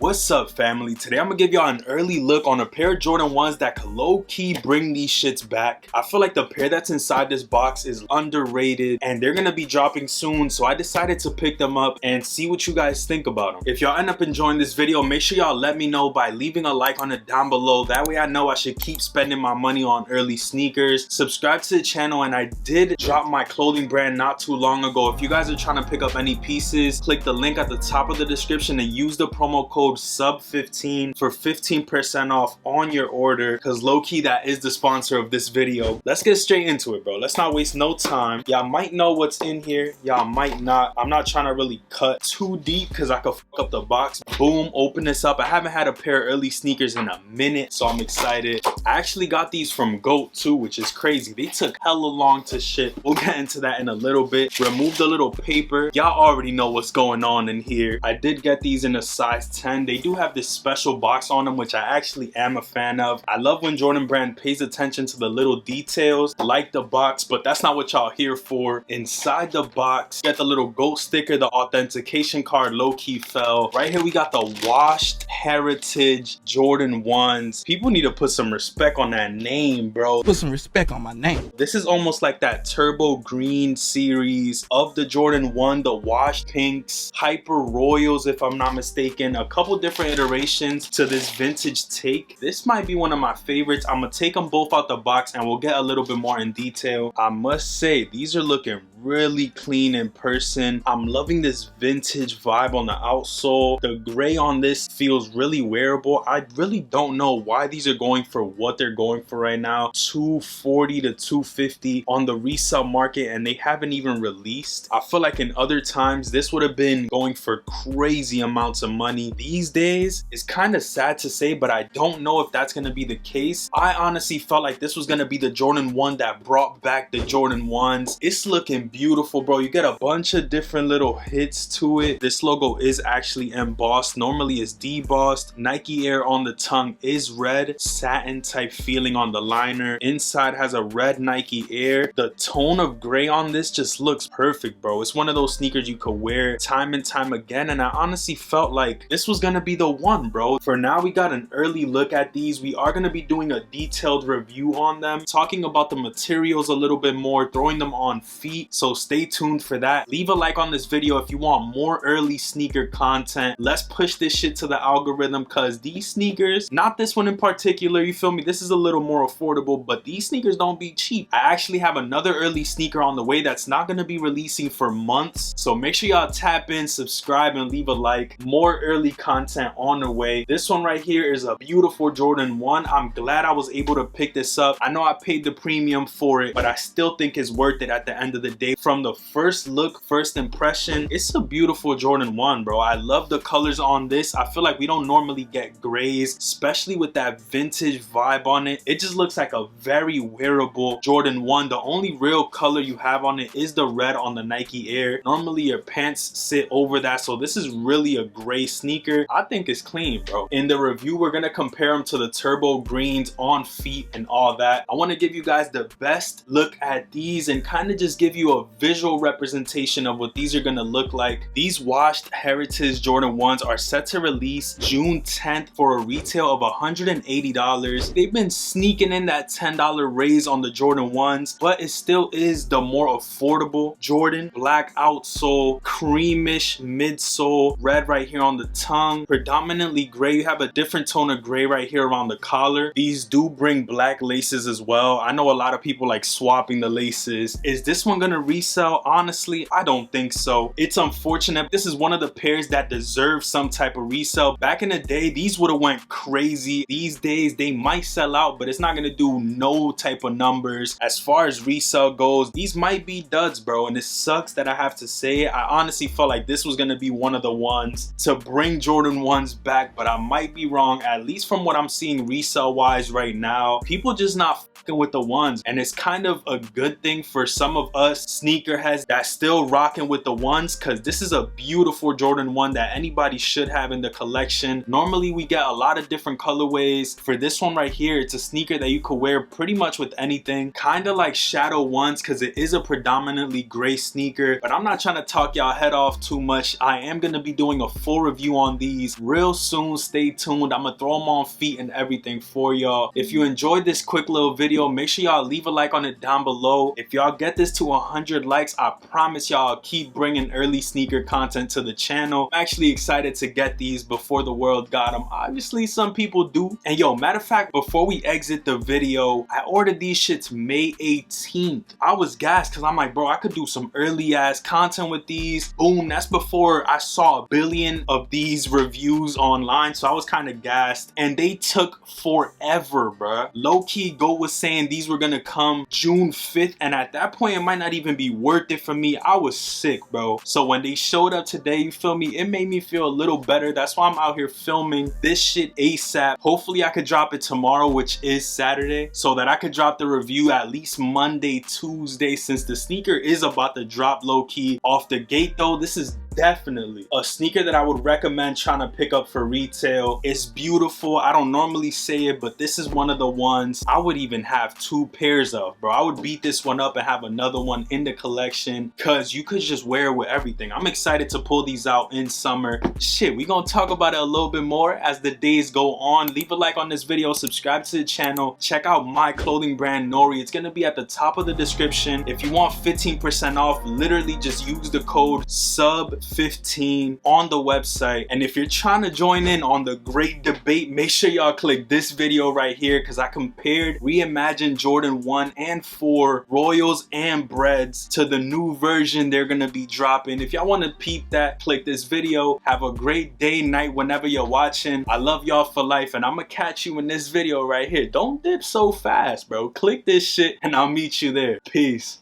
What's up, family? Today I'm gonna give y'all an early look on a pair of Jordan 1s that could low-key bring these shits back. I feel like the pair that's inside this box is underrated and they're gonna be dropping soon, so I decided to pick them up and see what you guys think about them. If y'all end up enjoying this video, make sure y'all let me know by leaving a like on it down below. That way I know I should keep spending my money on early sneakers. Subscribe to the channel, and I did drop my clothing brand not too long ago. If you guys are trying to pick up any pieces, click the link at the top of the description and use the promo code SUB15 for 15% off on your order, because low-key that is the sponsor of this video. Let's get straight into it, bro. Let's not waste no time. Y'all might know what's in here, y'all might not. I'm not trying to really cut too deep because I could fuck up the box. Boom, open this up. I haven't had a pair of early sneakers in a minute, so I'm excited. I actually got these from GOAT too, which is crazy. They took hella long to ship. We'll get into that in a little bit. Remove the little paper. Y'all already know what's going on in here. I did get these in a size 10. They do have this special box on them, which I actually am a fan of. I love when Jordan Brand pays attention to the little details like the box, but that's not what y'all here for. Inside the box, you got the little GOAT sticker. The authentication card low-key fell. Right here we got the washed heritage Jordan 1s. People need to put some respect on that name, bro. Put some respect on my name. This is almost like that turbo green series of the Jordan 1, the washed pinks, hyper royals if I'm not mistaken. A couple different iterations to this vintage take. This might be one of my favorites. I'm gonna take them both out the box and we'll get a little bit more in detail. I must say, these are looking really clean in person. I'm loving this vintage vibe on the outsole. The gray on this feels really wearable. I really don't know why these are going for what they're going for right now. $240 to $250 on the resale market, and they haven't even released. I feel like in other times this would have been going for crazy amounts of money. These days, it's kind of sad to say, but I don't know if that's going to be the case. I honestly felt like this was going to be the Jordan 1 that brought back the Jordan 1s. It's looking beautiful, bro. You get a bunch of different little hits to it. This logo is actually embossed. Normally it's debossed. Nike Air on the tongue is red. Satin type feeling on the liner. Inside has a red Nike Air. The tone of gray on this just looks perfect, bro. It's one of those sneakers you could wear time and time again, and I honestly felt like this was gonna be the one, bro. For now, we got an early look at these. We are gonna be doing a detailed review on them, talking about the materials a little bit more, throwing them on feet, so stay tuned for that. Leave a like on this video if you want more early sneaker content. Let's push this shit to the algorithm, because these sneakers, not this one in particular, you feel me, this is a little more affordable, but these sneakers don't be cheap. I actually have another early sneaker on the way that's not going to be releasing for months, so make sure y'all tap in, subscribe, and leave a like. More early content on the way. This one right here is a beautiful Jordan 1. I'm glad I was able to pick this up. I know I paid the premium for it, but I still think it's worth it at the end of the day. From the first look, first impression, it's a beautiful Jordan 1, bro. I love the colors on this. I feel like we don't normally get grays, especially with that vintage vibe on it. It just looks like a very wearable Jordan 1. The only real color you have on it is the red on the Nike Air. Normally your pants sit over that, so this is really a gray sneaker. I think it's clean, bro. In the review, we're gonna compare them to the turbo greens on feet and all that. I want to give you guys the best look at these and kind of just give you a visual representation of what these are gonna look like. These washed heritage Jordan 1s are set to release June 10th for a retail of $180. They've been sneaking in that $10 raise on the Jordan 1s, but it still is the more affordable Jordan. Black outsole, creamish midsole, red right here on the tongue, predominantly gray. You have a different tone of gray right here around the collar. These do bring black laces as well. I know a lot of people like swapping the laces. Is this one gonna resell? Honestly, I don't think so. It's unfortunate. This is one of the pairs that deserves some type of resale. Back in the day, these would have went crazy. These days, they might sell out, but it's not gonna do no type of numbers. As far as resale goes, these might be duds, bro, and it sucks that I have to say it. I honestly felt like this was gonna be one of the ones to bring Jordan 1s back, but I might be wrong. At least from what I'm seeing resale wise right now, people just not fucking with the ones, and it's kind of a good thing for some of us sneakerheads that's still rocking with the ones, because this is a beautiful Jordan 1 that anybody should have in the collection. Normally we get a lot of different colorways. For this one right here, it's a sneaker that you could wear pretty much with anything, kind of like Shadow 1s, because it is a predominantly gray sneaker. But I'm not trying to talk y'all head off too much. I am going to be doing a full review on these real soon. Stay tuned. I'm gonna throw them on feet and everything for y'all. If you enjoyed this quick little video, make sure y'all leave a like on it down below. If y'all get this to 100 likes, I promise y'all I'll keep bringing early sneaker content to the channel. I'm actually excited to get these before the world got them. Obviously some people do. And yo, matter of fact, before we exit the video, I ordered these shits May 18th. I was gassed because I'm like, bro, I could do some early ass content with these. Boom, that's before I saw a billion of these reviews online, so I was kind of gassed. And they took forever, bruh. Low-key, Go was saying these were gonna come June 5th, and at that point it might not even be worth it for me. I was sick, bro. So when they showed up today, you feel me, it made me feel a little better. That's why I'm out here filming this shit ASAP. Hopefully I could drop it tomorrow, which is Saturday, so that I could drop the review at least Monday, Tuesday, since the sneaker is about to drop low-key off the gate. Though this is definitely a sneaker that I would recommend trying to pick up for retail. It's beautiful. I don't normally say it, but this is one of the ones I would even have 2 pairs of, bro. I would beat this one up and have another one in the collection, because you could just wear it with everything. I'm excited to pull these out in summer. Shit, we gonna talk about it a little bit more as the days go on. Leave a like on this video, subscribe to the channel, check out my clothing brand Nori. It's gonna be at the top of the description. If you want 15% off, literally just use the code SUB15 on the website. And if you're trying to join in on the great debate, make sure y'all click this video right here, because I compared reimagined Jordan 1 and 4 Royals and Breads to the new version they're gonna be dropping. If y'all want to peep that, click this video. Have a great day, night, whenever you're watching. I love y'all for life, and I'm gonna catch you in this video right here. Don't dip so fast, bro. Click this shit and I'll meet you there. Peace.